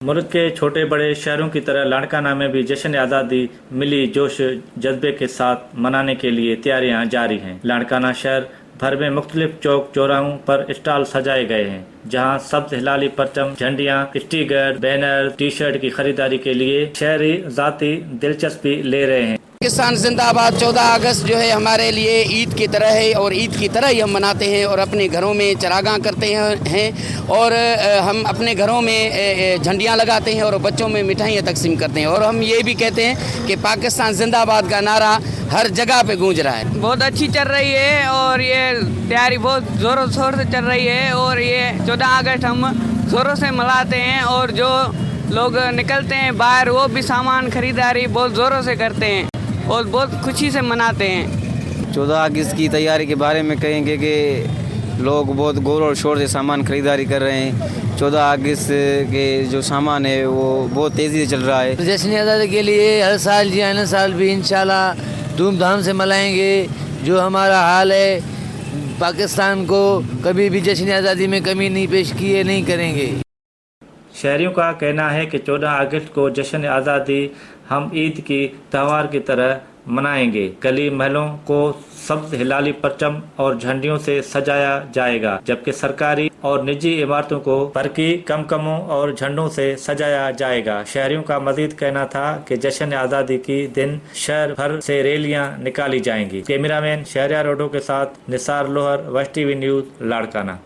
मुल्क के छोटे बड़े शहरों की तरह लाड़काना में भी जश्न आज़ादी मिली जोश जज्बे के साथ मनाने के लिए तैयारियां जारी हैं। लाड़काना शहर भर में मुख्तलिफ चौक चौराहों पर स्टॉल सजाए गए हैं, जहां सब्ज हिलाली परचम, झंडियां, स्टिकर, बैनर, टी शर्ट की खरीदारी के लिए शहरी जाती दिलचस्पी ले रहे हैं। पाकिस्तान जिंदाबाद 14 अगस्त जो है हमारे लिए ईद की तरह है और ईद की तरह ही हम मनाते हैं और अपने घरों में चरागाह करते हैं और हम अपने घरों में झंडियां लगाते हैं और बच्चों में मिठाइयाँ तकसीम करते हैं और हम ये भी कहते हैं कि पाकिस्तान जिंदाबाद का नारा हर जगह पे गूंज रहा है। बहुत अच्छी चल रही है और ये तैयारी बहुत ज़ोरों शोर से चल रही है और ये 14 अगस्त हम ज़ोरों से मनाते हैं और जो लोग निकलते हैं बाहर वो भी सामान खरीदारी बहुत ज़ोरों से करते हैं और बहुत खुशी से मनाते हैं। 14 अगस्त की तैयारी के बारे में कहेंगे कि लोग बहुत गौर और शोर से सामान खरीदारी कर रहे हैं। 14 अगस्त के जो सामान है वो बहुत तेज़ी से चल रहा है। जश्न आज़ादी के लिए हर साल जी आने साल भी इंशाल्लाह धूमधाम से मनाएंगे। जो हमारा हाल है, पाकिस्तान को कभी भी जश्न आज़ादी में कमी नहीं पेश किए नहीं करेंगे। शहरियों का कहना है कि 14 अगस्त को जश्न आज़ादी हम ईद की त्यौहार की तरह मनाएंगे। गली महलों को सब्ज हिलाली परचम और झंडियों से सजाया जाएगा, जबकि सरकारी और निजी इमारतों को बरकी कमकमों और झंडों से सजाया जाएगा। शहरियों का मजीद कहना था कि जश्न आज़ादी की दिन शहर भर से रैलियां निकाली जाएंगी। कैमरामैन शहरियार रोडो के साथ निसार लोहर, वश टीवी न्यूज़, लाड़काना।